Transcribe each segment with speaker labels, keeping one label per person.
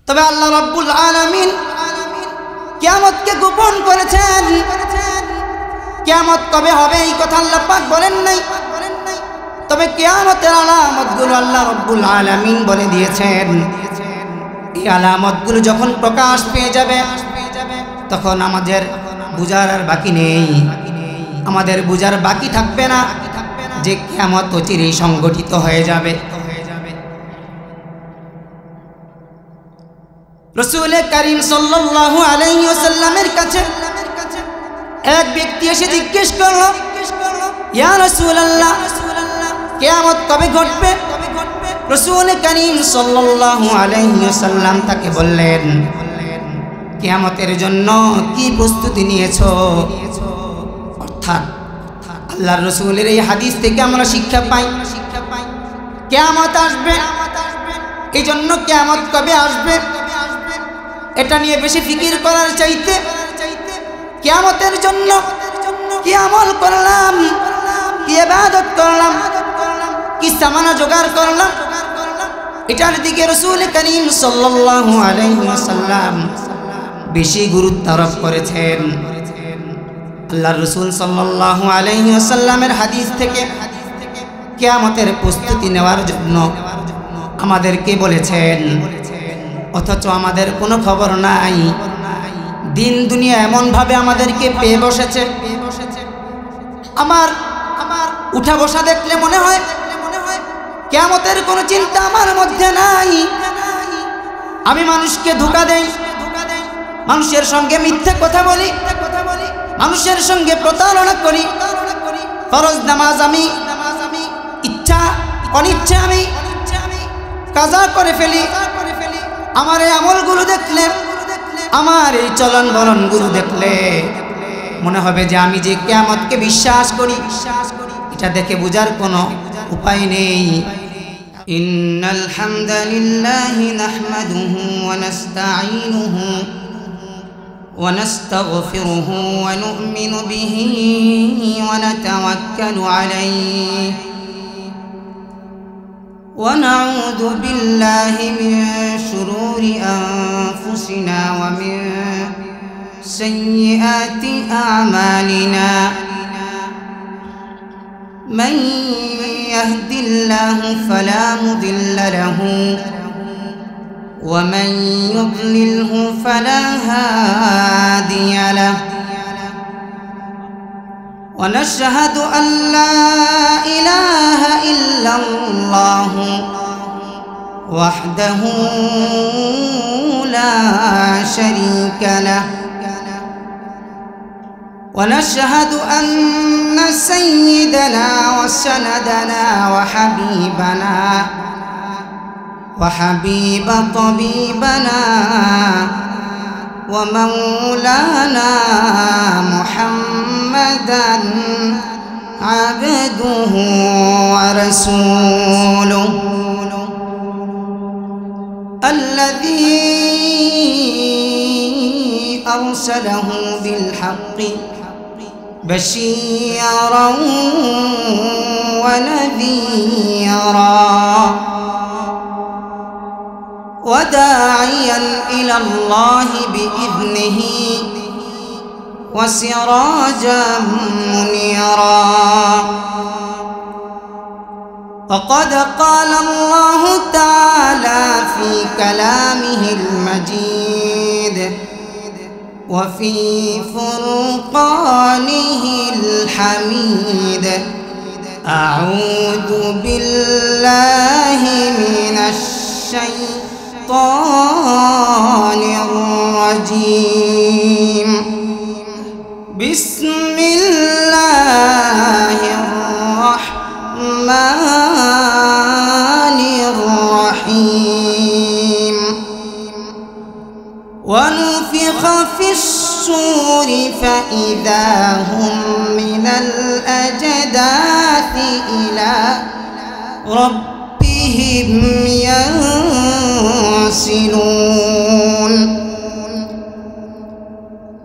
Speaker 1: তবে আল্লাহ রাব্বুল আলামিন কিয়ামতকে গোপন করেছেন। কিয়ামত কবে হবে এই কথা আল্লাহ পাক বলেন নাই, তবে কিয়ামতের আলামতগুলো আল্লাহ রাব্বুল আলামিন বলে দিয়েছেন। এই আলামতগুলো যখন প্রকাশ পেয়ে যাবে তখন আমাদের বুঝার আর বাকি নেই, আমাদের বুঝার বাকি থাকবে না যে কিয়ামত অচিরেই সংগঠিত হয়ে যাবে। রাসূল করিম সাল্লাল্লাহু আলাইহি ওয়াসাল্লামের কাছে এক ব্যক্তি এসে জিজ্ঞেস করলো, ইয়া রাসূলুল্লাহ, কিয়ামত কবে ঘটবে? রাসূল করিম সাল্লাল্লাহু আলাইহি ওয়াসাল্লাম তাকে বললেন, কিয়ামতের জন্য কি প্রস্তুতি নিয়েছো? অর্থাৎ আল্লাহর রাসূলের এই হাদিস থেকে আমরা শিক্ষা পাই কিয়ামত আসবে, এই জন্য কিয়ামত কবে আসবে এটা নিয়ে বেশি ফিকির করার চাইতে কিয়ামতের জন্য কি আমল করলাম, কি ইবাদত করলাম, কি সামানা জোগাড় করলাম, এটার দিকে রাসূল করিম সাল্লাল্লাহু আলাইহি ওয়াসাল্লাম বেশি গুরুত্ব আরোপ করেছেন। আল্লাহর রাসূল সাল্লাল্লাহু আলাইহি ওয়াসাল্লামের হাদিস থেকে কিয়ামতের প্রস্তুতি নেওয়ার জন্য আমাদেরকে বলেছেন, অথচ আমাদের কোনো খবর নাই। দিন দুনিয়া এমনভাবে আমাদেরকে পেয়ে বসেছে, আমার উঠা বসা দেখলে মনে হয় কিয়ামতের কোনো চিন্তা আমার মধ্যে নাই। আমি মানুষকে ধোঁকা দেই, মানুষের সঙ্গে মিথ্যে কথা বলি, মানুষের সঙ্গে প্রতারণা করি। ফরজ নামাজ আমি ইচ্ছা অনিচ্ছা আমি কাজা করে ফেলি। আমার এই আমলগুলো দেখলে, আমার এই চলন বলনগুলো দেখলে মনে হবে যে আমি যে কিয়ামতকে বিশ্বাস করি, এটা দেখে বুঝার কোনো উপায় নেই। ইন্নাল হামদালিল্লাহি নাহমাদুহু ওয়া নাস্তাঈনুহু ওয়া নাস্তাগফিরুহু ওয়া নু'মিনু বিহি ওয়া নাতাওয়াক্কালু আলাইহি ونعوذ بالله من شرور أنفسنا ومن سيئات أعمالنا من يهد الله فلا مضل له ومن يضلله فلا هادي له ونشهد أن لا إله إلا الله وحده لا شريك له ونشهد أن سيدنا وسندنا وحبيب طبيبنا ومولانا محمدا عبده ورسوله الذي أرسله بالحق بشيرا ونذيرا وداعيا إلى الله بإذنه وسراجا منيرا وقد قال الله تعالى في كلامه المجيد وفي فرقانه الحميد أعوذ بالله من الشيطان الرجيم بسم الله الرحمن الرحيم ونفخ في الصور فإذا هم من الأجداث إلى ربهم ينسلون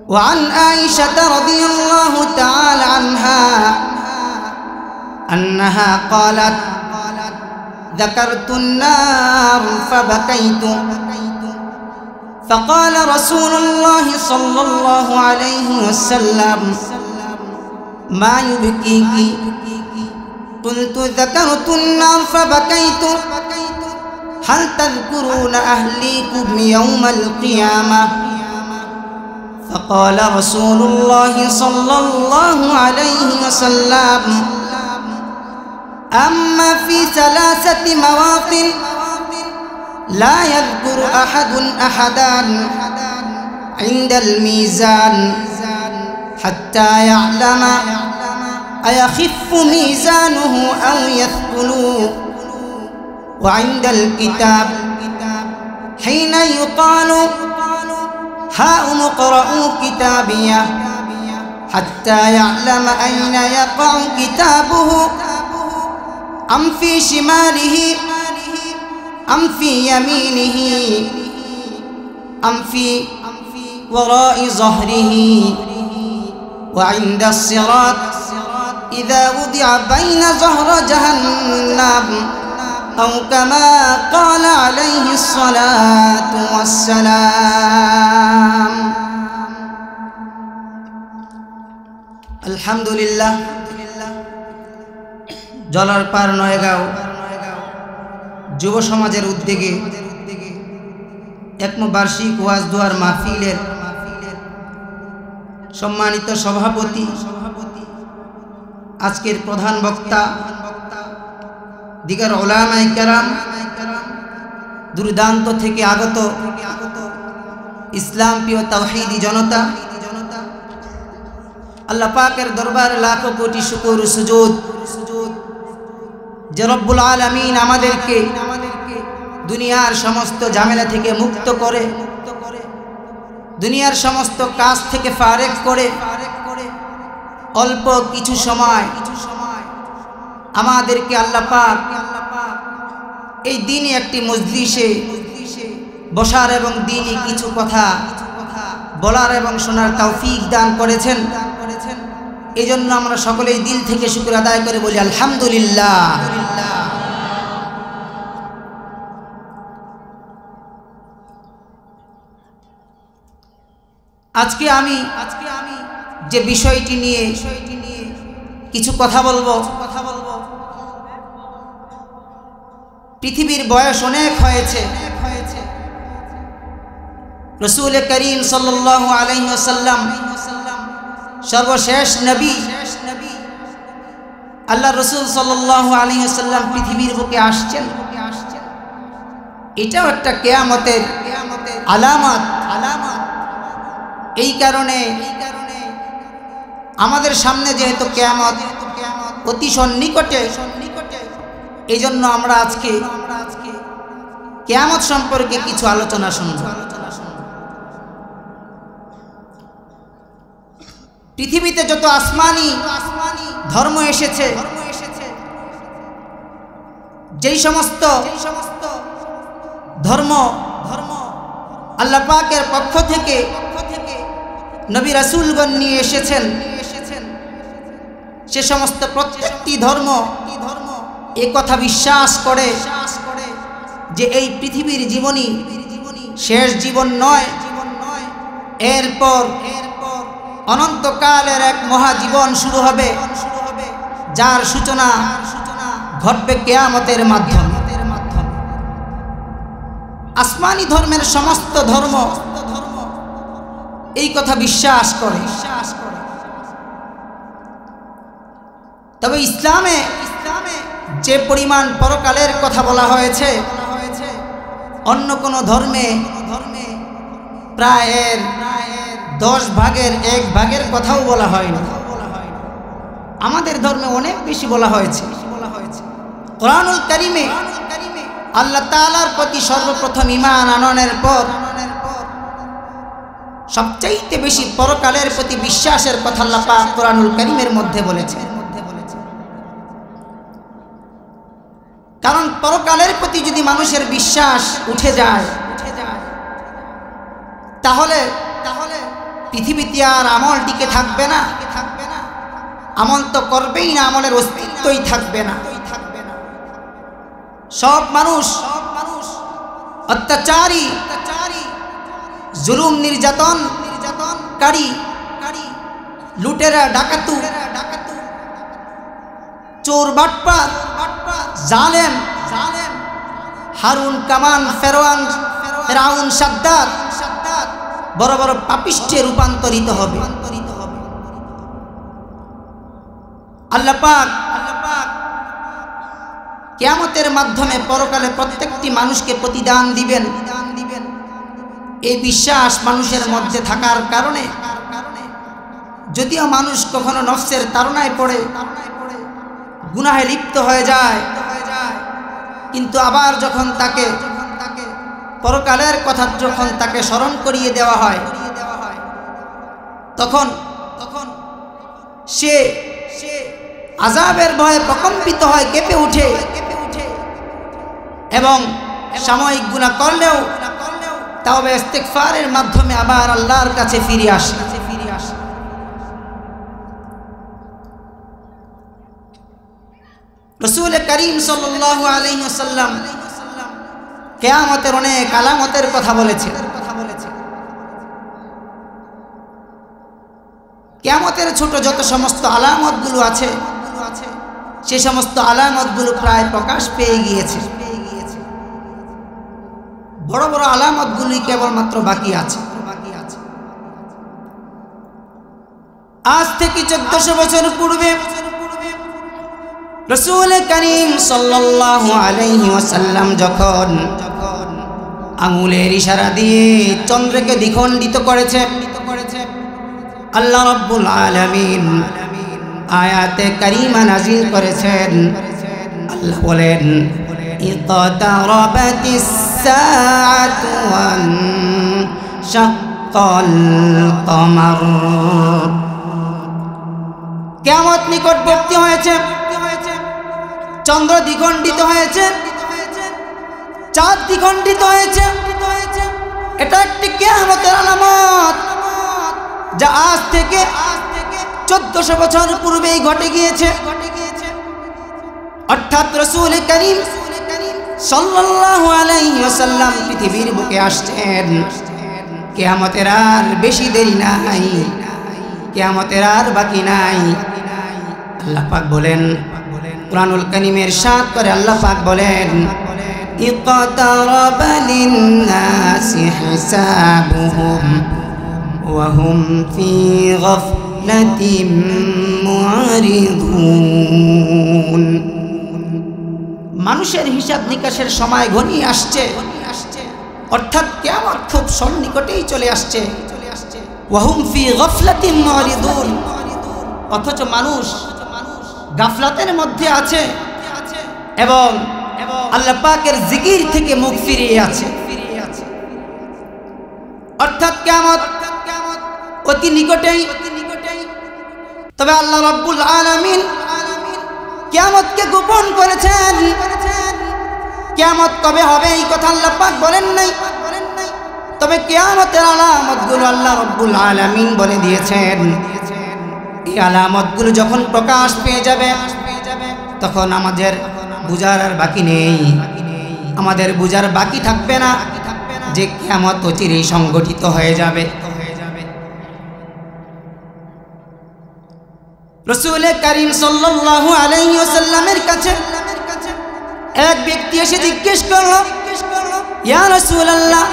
Speaker 1: وعن عائشة رضي الله تعالى عنها أنها قالت ذكرت النار فبكيت فقال رسول الله صلى الله عليه وسلم ما يبكيك قلت ذكرت النار فبكيت هل تذكرون أهليكم يوم القيامة فقال رسول الله صلى الله عليه وسلم أما في ثلاثة مواطن لا يذكر أحد أحدا عند الميزان حتى يعلم أيخف ميزانه أو يثقل وعند الكتاب حين يقال هاؤم اقرءوا كتابيه حتى يعلم أين يقع كتابه أم في شماله أم في يمينه أم في وراء ظهره وعند الصراط إذا وضع بين ظهر جهنم أو كما قال عليه الصلاة والسلام الحمد لله জলার পার নয়গাঁও যুব সমাজের উদ্যোগে একবার্ষিক ওয়াজ দোয়ার মাহফিলের সম্মানিত সভাপতি আজকের প্রধান বক্তা দিগার উলামায়ে কেরাম দুর্দান্ত থেকে আগত ইসলাম প্রিয় তাওহীদি জনতা আল্লাহ পাকের দরবারে লাখো কোটি শুকর সুজুদ যে রব্বুল আলামিন আমাদেরকে দুনিয়ার সমস্ত ঝামেলা থেকে মুক্ত করে দুনিয়ার সমস্ত কাজ থেকে ফারেক করে অল্প কিছু সময় আমাদেরকে আল্লাহ পাক এই দিনে একটি মজলিসে বসার এবং দিনই কিছু কথা বলার এবং শোনার তৌফিক দান করেছেন এই জন্য আমরা সকলেই দিল থেকে শুকর আদায় করে বলি আলহামদুলিল্লাহ। আজকে আমি যে বিষয়টি নিয়ে কিছু কথা বলবো পৃথিবীর বয়স অনেক হয়েছে রাসূল করিম সাল্লাল্লাহু আলাইহি ওয়াসাল্লাম সর্বশেষ নবী আল্লাহ রাসূল সাল্লাল্লাহু আলাইহি ওয়াসাল্লাম পৃথিবীর বুকে আসছেন এটাও একটা কিয়ামতের আলামত এই কারণে আমাদের সামনে যেহেতু কিয়ামত অতি সন্নিকটে এই জন্য আমরা আজকে কিয়ামত সম্পর্কে কিছু আলোচনা শুনব। পৃথিবীতে যত আসমানি ধর্ম এসেছে যেই সমস্ত ধর্ম আল্লাহ পাকের পক্ষ থেকে নবী রাসূলগণ নিয়ে এসেছেন সে সমস্ত প্রত্যেকটি ধর্ম এ কথা বিশ্বাস করে যে এই পৃথিবীর জীবনই শেষ জীবন নয়, এরপর অনন্তকালের এক মহাজীবন শুরু হবে যার সূচনা ঘটবে কিয়ামতের মাধ্যমে। আসমানি ধর্মের সমস্ত ধর্ম এই কথা বিশ্বাস করে, তবে ইসলামে যে পরিমাণ পরকালের কথা বলা হয়েছে অন্য কোন ধর্মে প্রায় 10 ভাগের 1 ভাগের কথাও বলা হয়নি। আমাদের ধর্মে অনেক বেশি বলা হয়েছে। কোরআনুল কারীমে আল্লাহ তাআলার প্রতি সর্বপ্রথম ঈমান আনয়নের পর সবচাইতে বেশি পরকালের প্রতি বিশ্বাসের কথা আল্লাহ পাক কোরআনুল কারীমের মধ্যে বলেছেন। কারণ পরকালের প্রতি যদি মানুষের বিশ্বাস উঠে যায় তাহলে পৃথিবীতে আর আমল টিকে থাকবে না, আমল তো করবেই না, আমলের অস্তিত্বই থাকবে না। সব মানুষ অত্যাচারী, জুলুম নির্যাতনকারী লুটেরা ডাকাতু চোর বাটপার জালেম হারুন কামান ফেরাউন সাদ্দাত বড় বড় পাপিষ্ঠে রূপান্তরিত হবে। আল্লাহ পাক কিয়ামতের মাধ্যমে পরকালে প্রত্যেকটি মানুষকে প্রতিদান দিবেন। এই বিশ্বাস মানুষের মধ্যে থাকার কারণে যদিও মানুষ কখনো নফসের তাড়নায় পড়ে গুনাহে লিপ্ত হয়ে যায়, কিন্তু আবার যখন তাকে পরকালের কথা যখন তাকে স্মরণ করিয়ে দেওয়া হয় তখন সে আযাবের ভয়ে প্রকম্পিত হয়, কেঁপে উঠে এবং সাময়িক গুনাহ করলেও তাওবা ইস্তিগফারের মাধ্যমে আবার আল্লাহর কাছে ফিরে আসে। রাসূল করিম সাল্লাল্লাহু আলাইহি ওয়াসাল্লাম কিয়ামতের অনেক আলামতের কথা বলেছেন। কিয়ামতের ছোট যত সমস্ত আলামতগুলো আছে সে সমস্ত আলামতগুলো প্রায় প্রকাশ পেয়ে গিয়েছে। বড় বড় আলামতগুলি কেবলমাত্র বাকি আছে। আজ থেকে 1400 বছর পূর্বে রাসূল করিম সাল্লাল্লাহু আলাইহি ওয়াসাল্লাম যখন আঙ্গুলের ইশারা দিয়ে চন্দ্রকে দ্বিখণ্ডিত করেছে, আল্লাহ রাব্বুল আলামিন আয়াতে কারিমা নাযিল করেছেন। আল্লাহ বলেন ইকতারাবাতিস সাআতু ওয়ান শাক্কাল কমার, কিয়ামত নিকটবর্তী হয়েছে, চন্দ্র দ্বিখণ্ডিত হয়েছে, চাঁদ দ্বিখণ্ডিত হয়েছে। এটা একটি কিয়ামতের আলামত যা আজ থেকে 1400 বছর পূর্বেই ঘটে গিয়েছে। অর্থাৎ রাসূল করিম সাল্লাল্লাহু আলাইহি ওয়াসাল্লাম পৃথিবীর বুকে আসছেন। কিয়ামতের আর বেশি দেরি নাই, কিয়ামতের আর বাকি নাই। আল্লাহ পাক বলেন, কুরআনুল কারীমের ইরশাদ করে আল্লাহ পাক বলেন ইকতারাবা লিন-নাসি হিসাবুহুম ওয়া হুম ফি গাফলাতিন মুআরিদুন। মানুষের হিসাব নিকাশের সময় ঘনিয়ে আসছে, অর্থাৎ কিয়ামত খুব সন্নিকটেই চলে আসছে। ওয়া হুম ফি গাফলাতিন মুআরিদুন, অথচ মানুষ গাফলাতের মধ্যে আছে এবং আল্লাহ পাকের জিকির থেকে মুখ ফিরিয়ে আছে। অর্থাৎ কিয়ামত অতি নিকটেই। তবে আল্লাহ রাব্বুল আলামিন কিয়ামতকে গোপন করেছেন। কিয়ামত কবে হবে এই কথা আল্লাহ পাক বলেন নাই, তবে কিয়ামতের আলামতগুলো আল্লাহ রাব্বুল আলামিন বলে দিয়েছেন। এই আলামতগুলো যখন প্রকাশ পেয়ে যাবে তখন আমাদের বুঝার আর বাকি নেই, আমাদের বুঝার বাকি থাকবে না যে কিয়ামত অচিরেই সংগঠিত হয়ে যাবে। রাসূল করিম সাল্লাল্লাহু আলাইহি ওয়াসাল্লামের কাছে এক ব্যক্তি এসে জিজ্ঞেস করলো, ইয়া রাসূলুল্লাহ,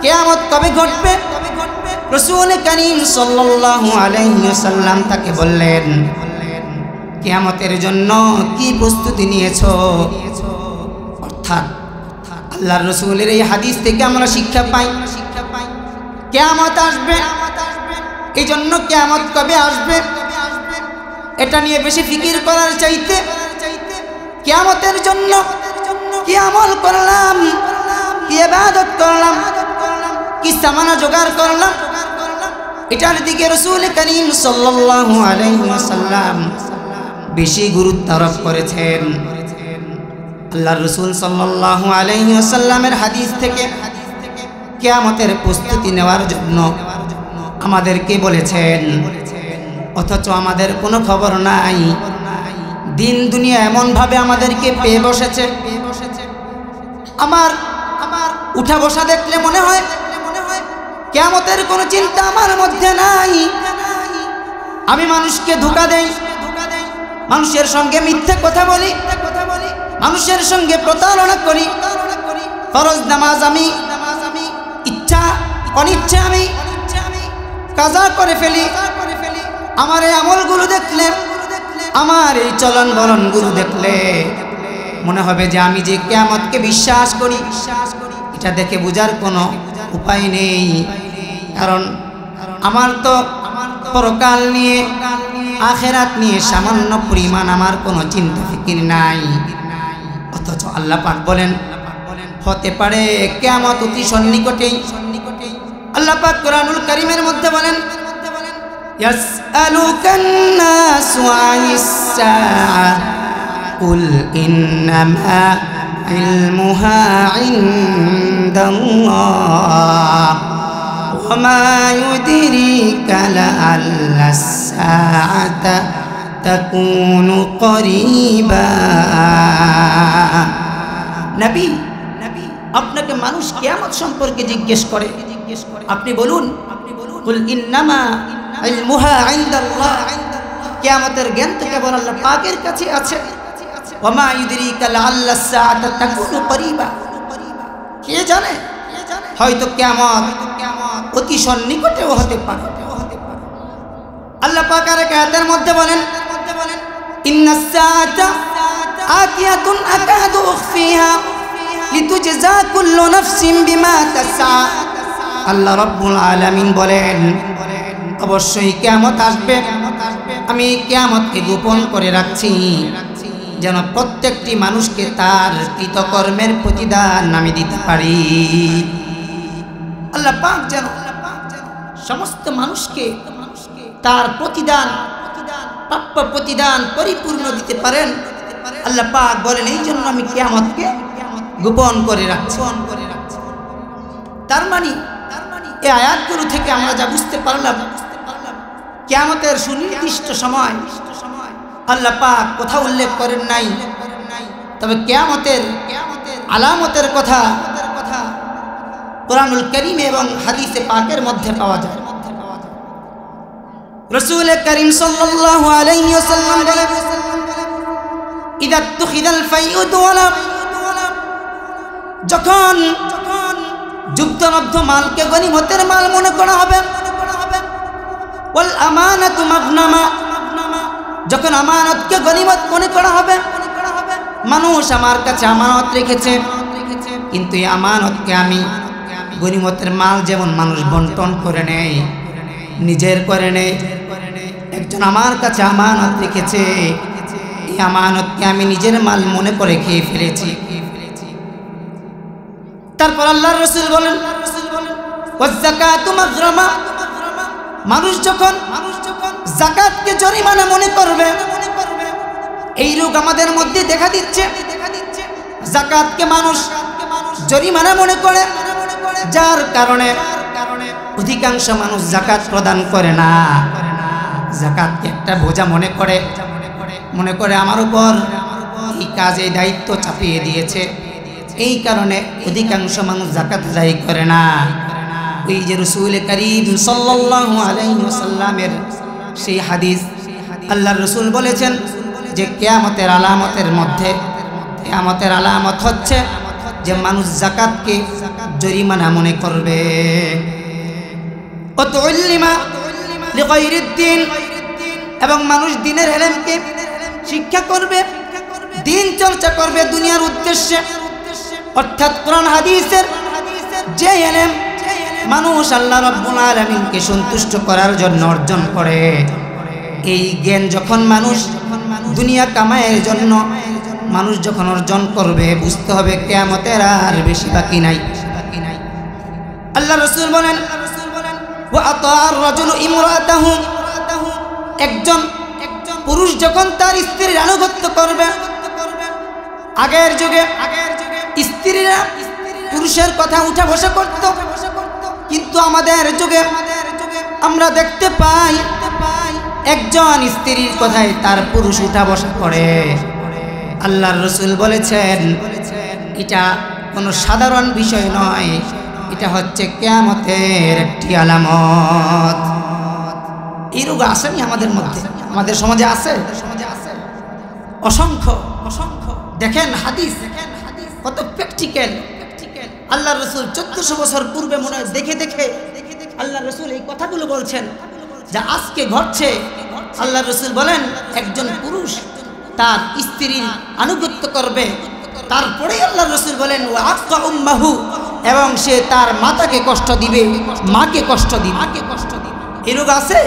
Speaker 1: কিয়ামত কবে ঘটবে? রাসূল করিম সাল্লাল্লাহু আলাইহি ওয়াসাল্লাম তাকে বললেন, কিয়ামতের জন্য কি প্রস্তুতি নিয়েছো? অর্থাৎ আল্লাহর রাসূলের এই হাদিস থেকে আমরা শিক্ষা পাই কিয়ামত আসবে, এই জন্য কিয়ামত কবে আসবে এটা নিয়ে বেশি ফিকির করার চাইতে কিয়ামতের জন্য কি আমল করলাম, কি ইবাদত করলাম, কি সামানা জোগাড় করলাম, এটার দিকে রাসূল করিম সাল্লাল্লাহু আলাইহি ওয়াসাল্লাম বেশি গুরুত্ব আরোপ করেছেন। আল্লাহর রাসূল সাল্লাল্লাহু আলাইহি ওয়াসাল্লামের হাদিস থেকে কিয়ামতের প্রস্তুতি নেওয়ার জন্য আমাদেরকে বলেছেন, অথচ আমাদের কোনো খবর নাই। দিন দুনিয়া এমন ভাবে আমাদেরকে পেয়ে বসেছে, আমার উঠা বসা দেখলে মনে হয় কিয়ামতের কোনো চিন্তা আমার মধ্যে নাই। আমি মানুষকে ধোঁকা দেই, মানুষের সঙ্গে মিথ্যে কথা বলি, মানুষের সঙ্গে প্রতারণা করি। ফরজ নামাজ আমি ইচ্ছা অনিচ্ছা আমি কাজা করে ফেলি। আমার এই আমলগুলো দেখলে, আমার এই চলন বলনগুলো দেখলে মনে হবে যে আমি যে কিয়ামতকে বিশ্বাস করি। এটা দেখে বোঝার কোনো উপায় নেই, কারণ আমার তো পরকাল নিয়ে, আখেরাত নিয়ে সামান্য পরিমাণ আমার কোনো চিন্তা ফিকির নাই। অথচ আল্লাহ পাক বলেন হতে পারে কিয়ামত অতি সন্নিকটেই। আল্লাহ পাক কোরআনুল কারীমের মধ্যে বলেন ইয়াসআলুকান নাসু আনিস সাআ কুল ইন্নামা ইলমুহা ইনদাল্লাহ ওয়া মা ইউদরিকা লাআল্লাস সাআতা তাকুনু করিবা। নবী, আপনাকে মানুষ কিয়ামত সম্পর্কে জিজ্ঞেস করে, আপনি বলুন কুল ইন্নামা ইলমুহা ইনদাল্লাহ, কিয়ামতের জ্ঞান তো কেবল আল্লাহ পাকের কাছে আছে। ওয়া মা ইউদরিকা লাআল্লাস সাআতা তাকুনু করিবা, কে জানে হয়তো কিয়ামত অতি সন্নিকটেও হতে পারে। আল্লাহ পাক আর এক আয়াতের মধ্যে বলেন ইন্নাস সাআতা আতিয়াতুন আকাদু উখফিহা লিতুজজা কুল্লু নাফসিন বিমা তাসআ। আল্লাহ রাব্বুল আলামিন বলেন অবশ্যই কিয়ামত আসবে, আমি কিয়ামতকে গোপন করে রাখছি যেন প্রত্যেকটি মানুষকে তার কৃতকর্মের প্রতিদান আমি দিতে পারি। আল্লাহ পাক যেন সমস্ত মানুষকে তার প্রতিদান, প্রাপ্য প্রতিদান পরিপূর্ণ দিতে পারেন। আল্লাহ পাক বলেন এই জন্য আমি কিয়ামতকে গোপন করে রাখছি। তার মানে এই আয়াতগুলো থেকে আমরা যা বুঝতে পারলাম, কিয়ামতের সুনির্দিষ্ট সময় আল্লাহ পাক কোথাও উল্লেখ করেন নাই, তবে কিয়ামতের আলামতের কথা কুরআনুল কারীম এবং হাদিসে পাকের মধ্যে পাওয়া যায়। রাসূল করিম সাল্লাল্লাহু আলাইহি ওয়াসাল্লাম বলেন ইযা তুখিদাল ফাইউদ ওয়ালা, যখন যুদ্ধলব্ধ মালকে গনিমতের মাল মনে করা হবে, ওয়াল আমানাতু মাগনামা, যখন আমানতকে গনিমত মনে করা হবে। মানুষ আমার কাছে আমানত রেখেছে, কিন্তু এই আমানতকে আমি গনিমতের মাল যেমন মানুষ বন্টন করে নেয়, নিজের করে নেয়, একজন আমার কাছে আমানত রেখেছে, এই আমানতকে আমি নিজের মাল মনে করে খেয়ে ফেলেছি। তারপর আল্লাহর রাসূল বলেন ওয়াজ যাকাতু মাগরামা, মানুষ যখন যাকাতকে জরিমানা মনে করবে, এই রোগ আমাদের মধ্যে দেখা দিচ্ছে। যাকাতকে মানুষ জরিমানা মনে করে, যার কারণে অধিকাংশ মানুষ যাকাত প্রদান করে না। যাকাতকে একটা বোঝা মনে করে আমার উপর এই কাজে দায়িত্ব চাপিয়ে দিয়েছে, এই কারণে অধিকাংশ মানুষ যাকাত আদায় করে না। এই যে রাসূল করিম সাল্লাল্লাহু আলাইহি ওয়াসাল্লামের সেই হাদিস, আল্লাহর রাসূল বলেছেন যে কিয়ামতের আলামতের মধ্যে, কিয়ামতের আলামত হচ্ছে যে মানুষ যাকাতকে জরিমানা মনে করবে। ওয়াতুল্লিমা লিগাইরিদ দ্বীন, এবং মানুষ দ্বীনের ইলমকে শিক্ষা করবে, দ্বীন চর্চা করবে দুনিয়ার উদ্দেশ্যে। অর্থাৎ কোরআন হাদিসের যে ইলম মানুষ আল্লাহ রাব্বুল আলামিনকে সন্তুষ্ট করার জন্য অর্জন করে, এই জ্ঞান যখন মানুষ দুনিয়া কামায়ের জন্য মানুষ যখন অর্জন করবে, বুঝতে হবে কিয়ামতের আর বেশি বাকি নাই। আল্লাহ রাসূল বলেন ওয়া আতাআর রাজুলু ইমরাতাহু, একজন পুরুষ যখন তার স্ত্রীর আনুগত্য করবে, আগের যুগে স্ত্রীরা পুরুষের কথা উঠা বসা করত, কিন্তু আমাদের যুগে আমরা দেখতে পাই একজন স্ত্রীর কথায় তার পুরুষ উঠা বসা করে। আল্লাহর রাসূল বলেছেন এটা কোনো সাধারণ বিষয় নয়, এটা হচ্ছে কিয়ামতের একটি আলামত। এই রোগ আসেনি আমাদের মধ্যে, আমাদের সমাজে আছে অসংখ্য অসংখ্য। দেখেন হাদিস কত প্র্যাকটিক্যাল। আল্লাহ রসুল 1400 বছর পূর্বে মনে হয় দেখে দেখে আল্লাহ রসুল এই কথাগুলো বলছেন যা আজকে ঘটছে। আল্লাহ রসুল বলেন একজন পুরুষ তার স্ত্রীর আনুগত্য করবে, তারপরে আল্লাহ রসুল বলেন ও আক্কা উম্মাহু, এবং সে তার মাতাকে কষ্ট দিবে, মাকে কষ্ট দিবে। এই রোগ আছে।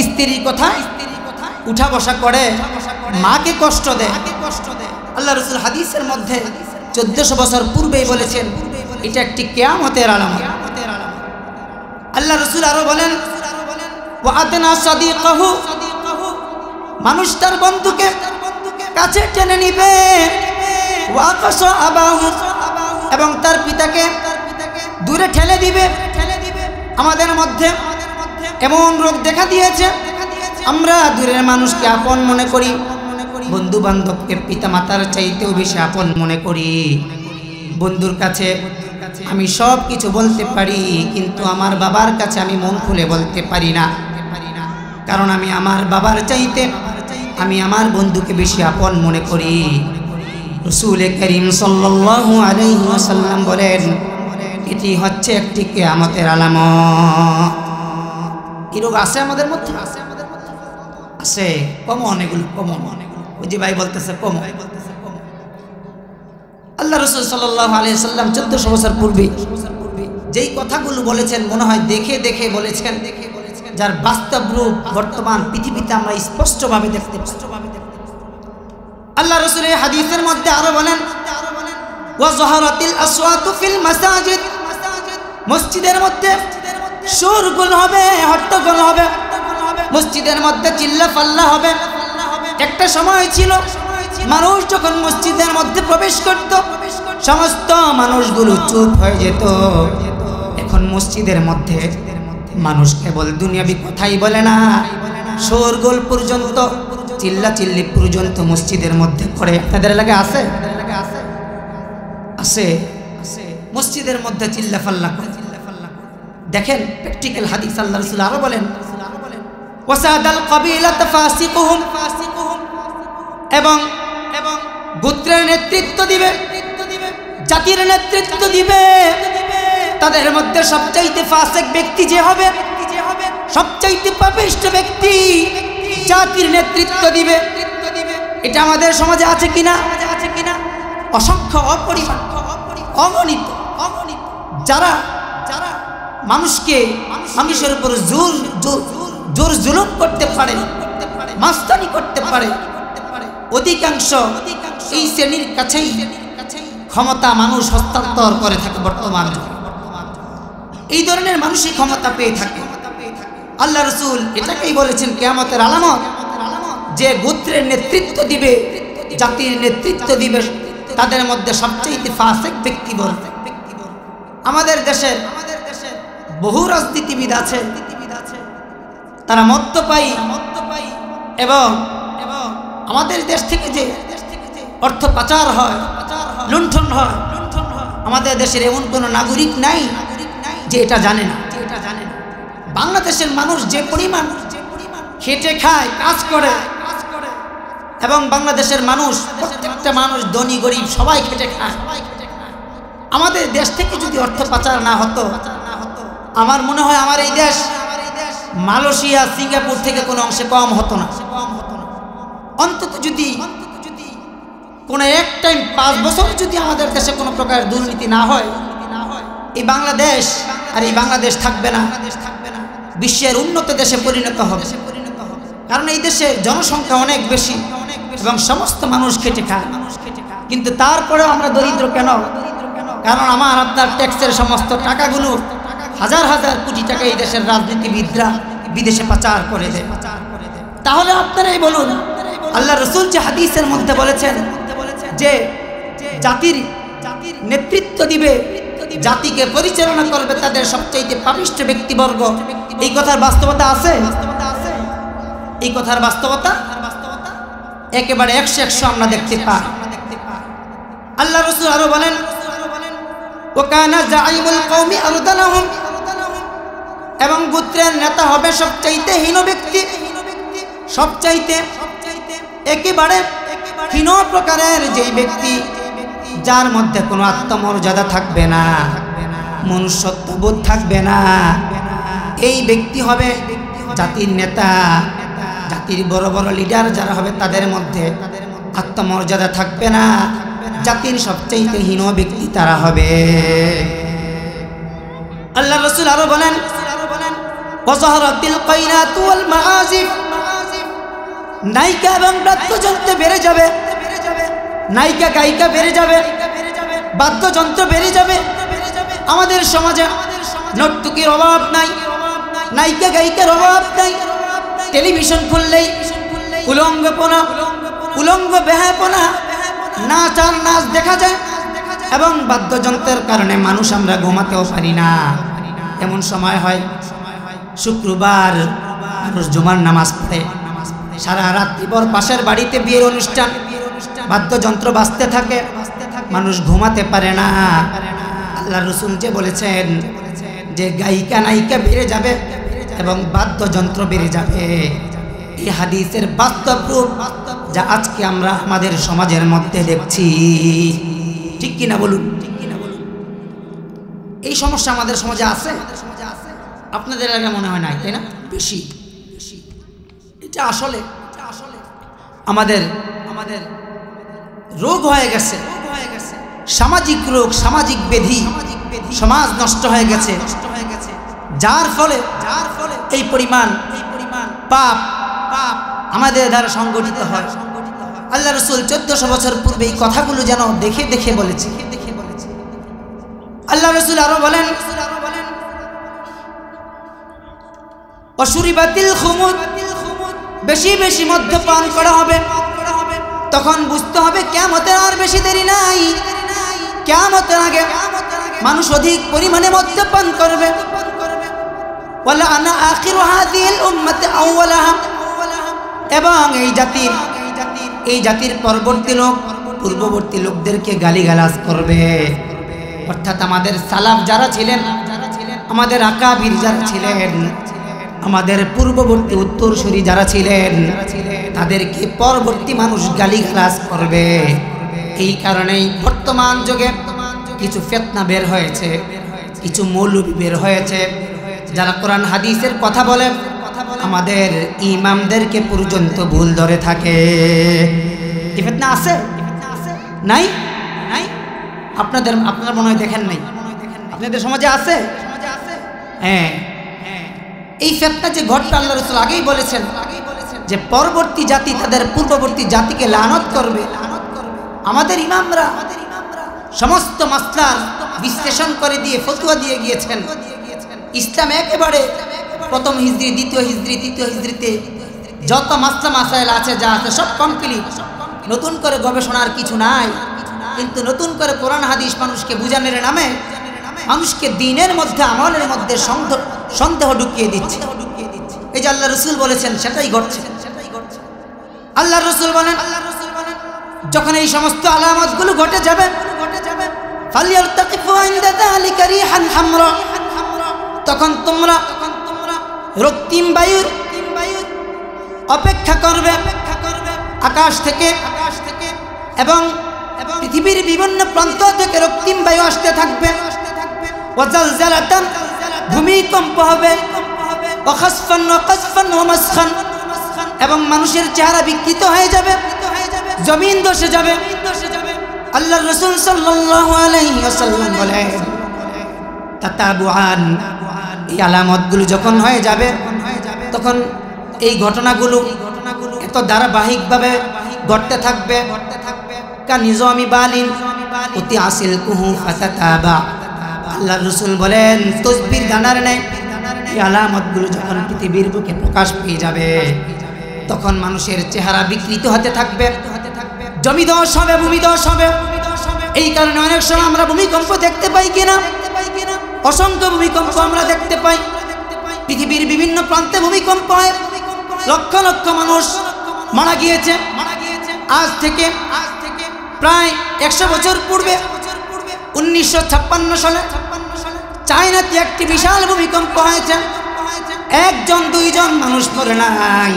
Speaker 1: স্ত্রীর কথা উঠা বসা করে, মাকে কষ্ট দেয়। আল্লাহ রসুল হাদিসের মধ্যে 1400 বছর পূর্বেই বলেছেন এটা একটি কিয়ামতের আলামত। আল্লাহ রসুল আরো বলেন ওয়া আদনা সাদিকাহু, মানুষ তার বন্ধুকে কাছে টেনে নিবে, ওয়া কাসা আবাহু, এবং তার পিতাকে দূরে ঠেলে দিবে। আমাদের মধ্যে এমন রোগ দেখা দিয়েছে, আমরা দূরের মানুষকে আপন মনে করি, বন্ধু বান্ধবকে পিতা মাতার চাইতেও বেশি আপন মনে করি। বন্ধুর কাছে আমি সব কিছু বলতে পারি, কিন্তু আমার বাবার কাছে আমি মন খুলে বলতে পারি না, কারণ আমি আমার বাবার চাইতে আমি আমার বন্ধুকে বেশি আপন মনে করি। রাসূল করিম সাল্লাল্লাহু আলাইহি ওয়াসাল্লাম বলেন এটি হচ্ছে একটি কিয়ামতের আলামত। এই রোগ আছে আমাদের মধ্যে, আছে কমন, এগুলো কমন। ওই যে ভাই বলতেছে কমন। আল্লাহ রাসূল সাল্লাল্লাহু আলাইহি ওয়াসাল্লাম 1400 বছর পূর্বে যেই কথাগুলো বলেছেন মনে হয় দেখে দেখে বলেছেন, যার বাস্তব রূপ বর্তমান পৃথিবীতে আমরা স্পষ্টভাবে দেখতে পাই। আল্লাহ রাসূল এই হাদিসের মধ্যে আরো বলেন ওয়া যাহারাতিল আসওয়াতু ফিল মাসাজিদ, মসজিদের মধ্যে শোরগোল হবে, হট্টগোল হবে, মসজিদের মধ্যে চিল্লা পাল্লা হবে। একটা সময় ছিল মানুষ যখন মসজিদের মধ্যে প্রবেশ করত সমস্ত মানুষগুলো চুপ হয়ে যেত। এখন মসজিদের মধ্যে মানুষ কেবল দুনিয়াবি কথাই বলে না, শোরগোল পর্যন্ত, চিল্লা চিল্লি পর্যন্ত মসজিদের মধ্যে করে। আপনাদের এলাকা আছে? আছে। মসজিদের মধ্যে চিল্লা ফাল্লা করে। দেখেন প্র্যাকটিক্যাল হাদিস। আল্লাহ রাসূল আরো বলেন ওয়াসাদাল কাবিলাত ফাসিকুহুম, এবং গোত্রের নেতৃত্ব দিবে, জাতির নেতৃত্ব দিবে। তাদের মধ্যে সবচাইতে ফাসিক ব্যক্তি যে হবে, সবচাইতে পাপিষ্ঠ ব্যক্তি জাতির নেতৃত্ব দিবে। এটা আমাদের সমাজে আছে কিনা? অসংখ্য, অপরিমাণ, অগণিত যারা মানুষের উপর জোর জুলুম করতে পারে, মাস্তানি করতে পারে, অধিকাংশ এই শ্রেণীর কাছেই ক্ষমতা মানুষ হস্তান্তর করে থাকে। বর্তমান এই ধরনের মানুষই ক্ষমতা পেয়ে থাকে। আল্লাহ রাসূল এটাকেই বলেছেন কিয়ামতের আলামত, যে গোত্রের নেতৃত্ব দিবে, জাতির নেতৃত্ব দিবে, তাদের মধ্যে সবচেয়ে ফাসিক ব্যক্তি বলতে। আমাদের দেশের বহু রাজনীতিবিদ আছে, তারা মদ্যপায়ী, এবং আমাদের দেশ থেকে যে অর্থ পাচার হয়, লুণ্ঠন হয়, আমাদের দেশের এমন কোনো নাগরিক নাই যে এটা জানে না। বাংলাদেশের মানুষ যে পরিমাণ খেটে খায়, কাজ করে, এবং বাংলাদেশের মানুষ প্রত্যেকটা মানুষ ধনী গরিব সবাই খেটে খায়। আমাদের দেশ থেকে যদি অর্থ পাচার না হতো, আমার মনে হয় আমার এই দেশ মালয়েশিয়া, সিঙ্গাপুর থেকে কোনো অংশে কম হতো না। অন্তত যদি কোনো এক টাইম 5 বছর যদি আমাদের দেশে কোনো প্রকার দুর্নীতি না হয়, এই বাংলাদেশ আর এই বাংলাদেশ থাকবে না, বিশ্বের উন্নত দেশে পরিণত হবে। কারণ এই দেশে জনসংখ্যা অনেক বেশি এবং সমস্ত মানুষ খেটে খায়, কিন্তু তারপরেও আমরা দরিদ্র কেন? কারণ আমার আপনার ট্যাক্সের সমস্ত টাকাগুলো হাজার হাজার কোটি টাকা এই দেশের রাজনীতিবিদরা বিদেশে পাচার করে দেয়। তাহলে আপনারাই বলুন, আল্লাহ রাসূল যে হাদিসের মধ্যে বলেছেন যে জাতির নেতৃত্ব দিবে, জাতিকে পরিচালনা করবে তাদের সবচেয়ে পাপিষ্ঠ ব্যক্তিবর্গ, এই কথার বাস্তবতা আছে? এই কথার বাস্তবতা একেবারে 100 আমরা দেখতে পাই। আল্লাহ রাসূল আরো বলেন ওয়াকানা জাইমুল কওমি আরদালাহুম, এবং গোত্রের নেতা হবে সবচাইতে হীন ব্যক্তি, সবচাইতে একেবারে হীন প্রকারের যেই ব্যক্তি, যার মধ্যে কোনো আত্মমর্যাদা থাকবে না, মনুষ্যত্ববোধ থাকবে না, এই ব্যক্তি হবে জাতির নেতা। জাতির বড় বড় লিডার যারা হবে তাদের মধ্যে আত্মমর্যাদা থাকবে না, জাতির সবচাইতে হীন ব্যক্তি তারা হবে। আল্লাহ রাসূল আরো বলেন, ওয়াযাহারাতিল কায়নাতু ওয়াল মাআজিফ, নায়িকা এবং বাদ্যযন্ত্র বেড়ে যাবে, নায়িকা গায়িকা বেড়ে যাবে, বাদ্যযন্ত্র বেড়ে যাবে। আমাদের সমাজে নর্তকীর অভাব নাই, নায়িকা গায়িকার অভাব নাই। টেলিভিশন খুললেই উলঙ্গপনা, উলঙ্গ বেহাপনা, নাচ আর নাচ দেখা যায়, এবং বাদ্যযন্ত্রের কারণে মানুষ আমরা ঘুমাতেও পারি না। এমন সময় হয় শুক্রবার মানুষ জুমার নামাজ পড়ে, সারা রাত্রিভর পাশের বাড়িতে বিয়ের অনুষ্ঠান, বাদ্যযন্ত্র বাজতে থাকে, মানুষ ঘুমাতে পারে না। আল্লাহ রাসূল যে বলেছেন যে গায়িকা নায়িকা বেড়ে যাবে এবং বাদ্যযন্ত্র বেড়ে যাবে, এই হাদিসের বাস্তব রূপ যা আজকে আমরা আমাদের সমাজের মধ্যে দেখছি। ঠিক কিনা বলুন? এই সমস্যা আমাদের সমাজে আছে, আপনাদের এলাকায় মনে হয় না, তাই না? বেশি। এটা আসলে আমাদের রোগ হয়ে গেছে, সামাজিক রোগ, সামাজিক ব্যাধি, সমাজ নষ্ট হয়ে গেছে, যার ফলে এই পরিমাণ পাপ আমাদের দ্বারা সংগঠিত হয়। আল্লাহ রাসূল 1400 বছর পূর্বে এই কথাগুলো যেন দেখে দেখে বলেছে। আল্লাহ রাসূল আরো বলেন, অশুরিবাতিল খুমুর, বেশি বেশি মদ্যপান করা হবে, তখন বুঝতে হবে কিয়ামতের আর বেশি দেরি নাই। কিয়ামতের আগে মানুষ অধিক পরিমাণে মদ্যপান করবে। ওয়ালা আনা আখিরু হাযিহিল উম্মতি আউওয়ালাহা, এবং এই জাতির পরবর্তী লোক পূর্ববর্তী লোকদেরকে গালিগালাজ করবে। অর্থাৎ আমাদের সালাফ যারা ছিলেন, আমাদের আকাবির যারা ছিলেন, আমাদের পূর্ববর্তী উত্তরসূরি যারা ছিলেন, তাদেরকে পরবর্তী মানুষ গালিগালাজ করবে। এই কারণেই বর্তমান যুগে কিছু ফিতনা বের হয়েছে, কিছু মৌলবি বের হয়েছে, যারা কোরআন হাদিসের কথা বলে আমাদের ইমামদেরকে পর্যন্ত ভুল ধরে থাকে। কি ফিতনা আছে? নাই? আপনারা মনে হয় দেখেন নাই, আপনাদের সমাজে আছে। হ্যাঁ, এই ফিতনা যে ঘটবে, আল্লাহ রাসূল আগেই বলেছেন যে পরবর্তী জাতি তাদের পূর্ববর্তী জাতিকে লানত করবে। আমাদের ইমামরা সমস্ত মাসলার বিশ্লেষণ করে দিয়ে ফতোয়া দিয়ে গিয়েছেন। ইসলাম একেবারে প্রথম হিজরি, দ্বিতীয় হিজরি, তৃতীয় হিজরিতে যত মাসলা মাসাইল আছে, যা আছে সব কমপ্লিট, নতুন করে গবেষণার কিছু নাই। কিন্তু নতুন করে কোরআন হাদিস মানুষকে বুঝানোর নামে মানুষকে দ্বীনের মধ্যে, আমলের মধ্যে সন্দেহ ঢুকিয়ে দিচ্ছে। এই যে আল্লাহ রাসূল বলেছেন সেটাই ঘটছে। আল্লাহ রাসূল বলেন, যখন এই সমস্ত আলামতগুলো ঘটে যাবে, ফালিয়ারতাকিফু ইনদা যালিকা রিহান হামরা, তখন তোমরা রক্তিম বায়ুর অপেক্ষা করবে আকাশ থেকে, এবং পৃথিবীর বিভিন্ন প্রান্ত থেকে রক্তিম বায়ু আসতে থাকবে। ওয়াজালজালাতান, ভূমিকম্প হবে। ওয়াখাসফান ওয়াকাসফান ওয়া মাসখান, এবং মানুষের চেহারা বিকৃত হয়ে যাবে, জমিন ধসে যাবে। আল্লাহর রাসূল সাল্লাল্লাহু আলাইহি ওয়াসাল্লাম বলেন, তাতাবুআন, এই আলামতগুলো যখন হয়ে যাবে, তখন এই ঘটনাগুলো এত ধারাবাহিকভাবে ঘটতে থাকবে। কানিজামি বালিন অতি আসিল কুহু ফাতাতাবা, আল্লাহর রাসূল বলেন তসবির দানার নেই এই আলামতগুলো যখন পৃথিবীর বুকে প্রকাশ পেয়ে যাবে, তখন মানুষের চেহারা বিকৃত হতে থাকবে, জমি ধস হবে, ভূমি ধস হবে। এই কারণে অনেক সময় আমরা ভূমিকম্প দেখতে পাই কিনা, অসংখ্য ভূমিকম্প আমরা দেখতে পাই। পৃথিবীর বিভিন্ন প্রান্তে ভূমিকম্প হয়, লক্ষ লক্ষ মানুষ মারা গিয়েছে। আজ থেকে প্রায় 100 বছর পূর্বে 1956 সালে চায়নাতে একটি বিশাল ভূমিকম্প হয়েছে। একজন দুইজন মানুষ মরে নাই,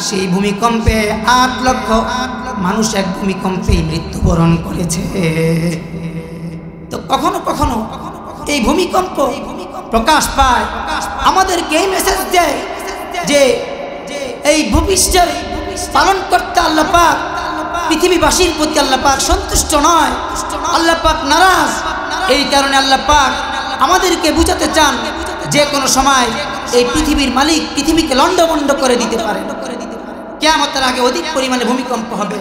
Speaker 1: সেই ভূমিকম্পে 8 লক্ষ মানুষ এক ভূমিকম্পে মৃত্যুবরণ করেছে। তো কখনো কখনো এই ভূমিকম্প প্রকাশ পায়, আমাদেরকে এই মেসেজ দেয় যে এই ভূপৃষ্ঠের পালন করতে আল্লাহ পাক পৃথিবীবাসীর প্রতি আল্লাহ পাক সন্তুষ্ট নয়, আল্লাহ পাক নারাজ। এই কারণে আল্লাহ পাক আমাদেরকে বুঝাতে চান যে কোনো সময় এই পৃথিবীর মালিক পৃথিবীকে লন্ডভন্ড করে দিতে পারে। কিয়ামতের আগে অধিক পরিমাণে ভূমিকম্প হবে,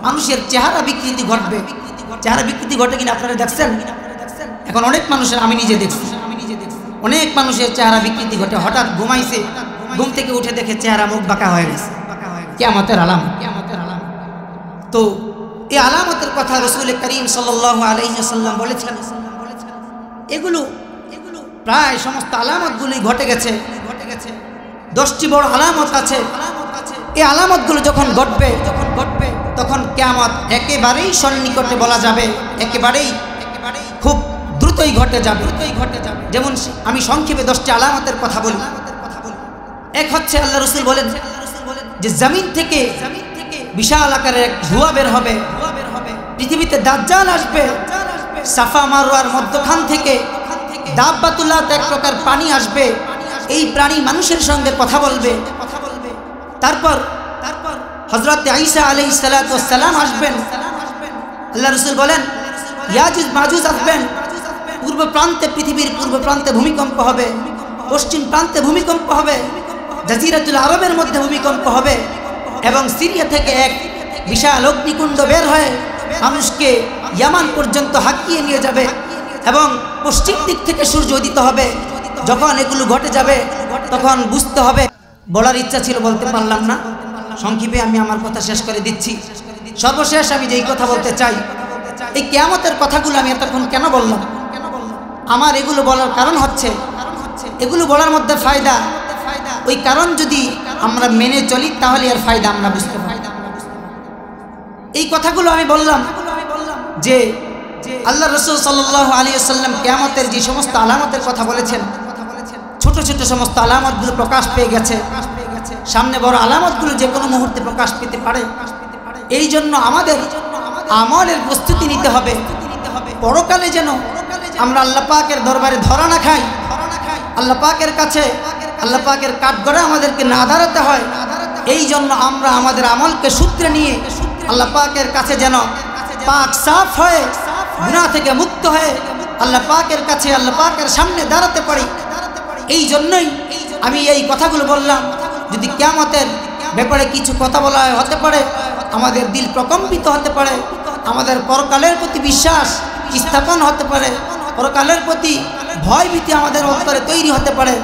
Speaker 1: মানুষের চেহারা বিকৃতি ঘটবে। চেহারা বিকৃতি ঘটে কিনা আপনারা দেখছেন? এখন অনেক মানুষের, আমি নিজে দেখছি, অনেক মানুষের চেহারা বিকৃতি ঘটে। হঠাৎ ঘুমাইছে, ঘুম থেকে উঠে দেখে চেহারা মুখ বাঁকা হয়ে গেছে, কিয়ামতের আলামত। তো এই আলামতের কথা রাসূল করিম সাল্লাল্লাহু আলাইহি ওয়াসাল্লাম বলেছেন। এগুলো প্রায় সমস্ত আলামতগুলোই ঘটে গেছে। 10টি বড় আলামত আছে। এই আলামতগুলো যখন ঘটবে তখন কিয়ামত একেবারেই সন্নিকটে বলা যাবে, একেবারেই খুব দ্রুতই ঘটে যাবে। যেমন আমি সংক্ষেপে 10টি আলামতের কথা বলি। এক হচ্ছে আল্লাহ রাসূল বলেন যে জমিন থেকে বিশাল আকারের এক ধোঁয়া বের হবে, পৃথিবীতে দাজ্জাল আসবে, সাফা মারওয়ার মধ্যখান থেকে দাব্বাতুল্লাহ এক প্রকার পানি আসবে, এই প্রাণী মানুষের সঙ্গে কথা বলবে। তারপর হযরত ঈসা আলাইহিস সালাতু ওয়াস সালাম আসবেন। আল্লাহ রাসূল বলেন ইয়াজুজ মাজুজ আসবেন। পূর্ব প্রান্তে, পৃথিবীর পূর্ব প্রান্তে ভূমিকম্প হবে, পশ্চিম প্রান্তে ভূমিকম্প হবে, জাজিরাতুল আরবের মধ্যে ভূমিকম্প হবে এবং সিরিয়া থেকে এক বিশাল অগ্নিকুণ্ড বের হয়ে মানুষকে ইয়ামান পর্যন্ত হাঁকিয়ে নিয়ে যাবে এবং পশ্চিম দিক থেকে সূর্য উদিত হবে। যখন এগুলো ঘটে যাবে তখন বুঝতে হবে। বলার ইচ্ছা ছিল, বলতে পারলাম না, সংক্ষেপে আমি আমার কথা শেষ করে দিচ্ছি। সর্বশেষ আমি যেই কথা বলতে চাই, এই কিয়ামতের কথাগুলো আমি এতক্ষণ কেন বললাম? আমার এগুলো বলার কারণ হচ্ছে, এগুলো বলার মধ্যে ফায়দা, ওই কারণ যদি আমরা মেনে চলি তাহলে এর ফায়দা আমরা বুঝতে পারি। এই কথাগুলো আমি বললাম যে আল্লাহ রাসূল সাল্লাল্লাহু আলাইহি ওয়াসাল্লাম কিয়ামতের যে সমস্ত আলামতের কথা বলেছেন, ছোট ছোট সমস্ত আলামতগুলো প্রকাশ পেয়ে গেছে। সামনে বড় আলামতগুলো যে কোনো মুহূর্তে প্রকাশ পেতে পারে। এই জন্য আমাদের আমলের প্রস্তুতি নিতে হবে, পরকালে যেন আমরা আল্লাহ পাকের দরবারে ধরা না খাই, আল্লাহ পাকের কাছে, আল্লাহ পাকের কাঠগড়ে আমাদেরকে না দাঁড়াতে হয়। এই জন্য আমরা আমাদের আমলকে সূত্রে নিয়ে আল্লাহ পাকের কাছে যেন পাক সাফ হয়ে, গুনাহ থেকে মুক্ত হয়ে আল্লাহ পাকের কাছে, আল্লাহ পাকের সামনে দাঁড়াতে পারি। এই জন্যই আমি এই কথাগুলো বললাম। যদি কিয়ামতের ব্যাপারে কিছু কথা বলা হয়, হতে পারে আমাদের দিল প্রকম্পিত হতে পারে, আমাদের পরকালের প্রতি বিশ্বাস স্থাপন হতে পারে, পরকালের প্রতি ভয় ভীতি আমাদের অন্তরে তৈরি হতে পারে।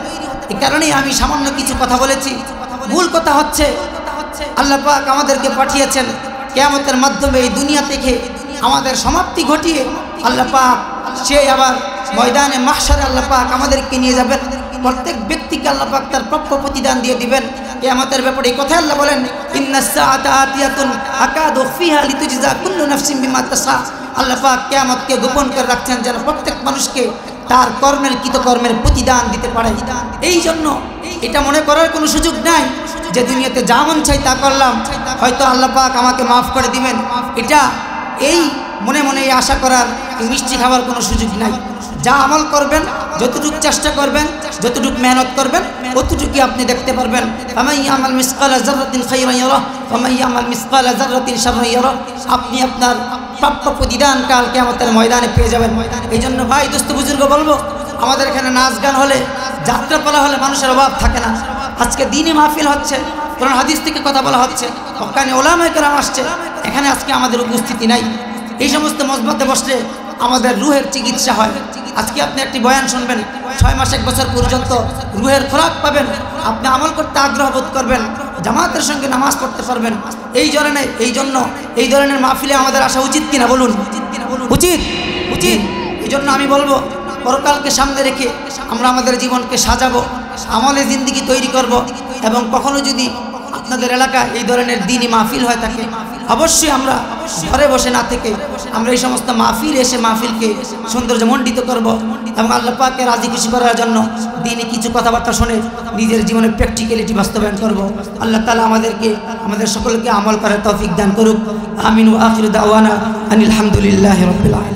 Speaker 1: এই কারণেই আমি সামান্য কিছু কথা বলেছি। মূল কথা হচ্ছে আল্লাহ পাক আমাদেরকে পাঠিয়েছেন কিয়ামতের মাধ্যমে এই দুনিয়া থেকে আমাদের সমাপ্তি ঘটিয়ে আল্লাহ পাক সেই আবার ময়দানে মাহশারে আল্লাহ পাক আমাদেরকে নিয়ে যাবেন। প্রত্যেক ব্যক্তিকে আল্লাহ পাক তার প্রাপ্য প্রতিদান দিয়ে দিবেন। কিয়ামতের ব্যাপারে এই কথা আল্লাহ বলেন, ইন্নাস সাআতা আতিয়াতুন আকাদু ফিহা লিতুজজা কুল্লু নাফসিন বিমা তাসা। আল্লাহ পাক কিয়ামতকে গোপন করে রাখছেন যেন প্রত্যেক মানুষকে তার কর্মের কৃতকর্মের প্রতিদান দিতে পারে। এই জন্য এটা মনে করার কোনো সুযোগ নাই যে দুনিয়াতে যা মন চাই তা করলাম, হয়তো আল্লাহ পাক আমাকে মাফ করে দিবেন। এটা এই মনে মনে এই আশা করার, মিষ্টি খাবার কোনো সুযোগ নাই। যা আমল করবেন, যতটুকু চেষ্টা করবেন, যতটুকু মেহনত করবেন, ততটুকুই আপনি দেখতে পারবেন। ফামান ইয়ামাল মিসকালা যাররাতিন খায়রান ইয়ারা ওয়া ইয়ামাল মিসকালা যাররাতিন শাররান ইয়ারা। আপনি আপনার প্রাপ্য প্রতিদান কাল কিয়ামতের ময়দানে পেয়ে যাবেন। এই জন্য ভাই, দোস্ত, বুজুর্গ বলবো, আমাদের এখানে নাচ গান হলে, যাত্রাপালা হলে মানুষের অভাব থাকে না। আজকে দিনই মাহফিল হচ্ছে, কোরআন হাদিস থেকে কথা বলা হচ্ছে, ওখানে ওলামায়ে কেরাম আসছে, এখানে আজকে আমাদের উপস্থিতি নাই। এই সমস্ত মজমাতে বসলে আমাদের রুহের চিকিৎসা হয়। আজকে আপনি একটি বয়ান শুনবেন, 6 মাস 1 বছর পর্যন্ত রুহের খোরাক পাবেন, আপনি আমল করতে আগ্রহ বোধ করবেন, জামাতের সঙ্গে নামাজ পড়তে পারবেন। এই জন্য এই ধরনের মাহফিলে আমাদের আসা উচিত কিনা বলুন? উচিত। এই জন্য আমি বলবো, পরকালকে সামনে রেখে আমরা আমাদের জীবনকে সাজাবো, আমলে জিন্দেগি তৈরি করব। এবং কখনো যদি আপনাদের এলাকায় এই ধরনের দিনই মাহফিল হয় থাকে, অবশ্যই আমরা ঘরে বসে না থেকে আমরা এই সমস্ত মাহফিল এসে মাহফিলকে সৌন্দর্যমণ্ডিত করব এবং আল্লাহ পাককে রাজি খুশি করার জন্য দিনই কিছু কথাবার্তা শুনে নিজের জীবনে প্র্যাকটিক্যালিটি বাস্তবায়ন করব। আল্লাহ তাআলা আমাদের সকলকে আমল করার তৌফিক দান করুক। আমিন ওয়া আখিরু দাওয়ানা আনিল হামদুলিল্লাহি রাব্বিল আলামিন।